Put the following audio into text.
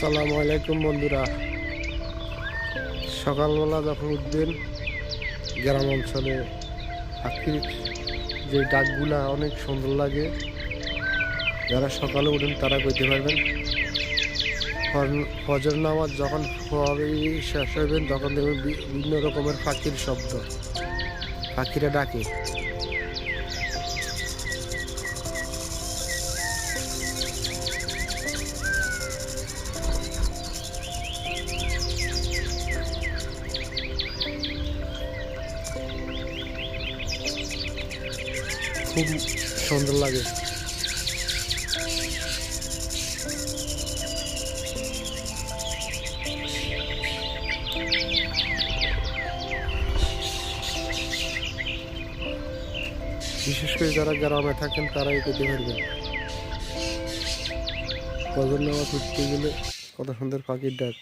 আসসালামু আলাইকুম বন্ধুরা। সকালবেলা যখন উঠবেন গ্রাম অঞ্চলে পাখির যে ডাকগুলা অনেক সুন্দর লাগে। যারা সকালে উঠেন তারা কইতে পারবেন। ফজর নামাজ যখন শেষ হইবেন তখন দেখবেন বিভিন্ন রকমের পাখির শব্দ, পাখিরা ডাকে। খুব সুন্দর লাগে। বিশেষ করে যারা গ্রামে থাকেন তারাই পেতে পারবেন। ফজর নামাজ উঠতে গেলে কত সুন্দর পাখির ডাক।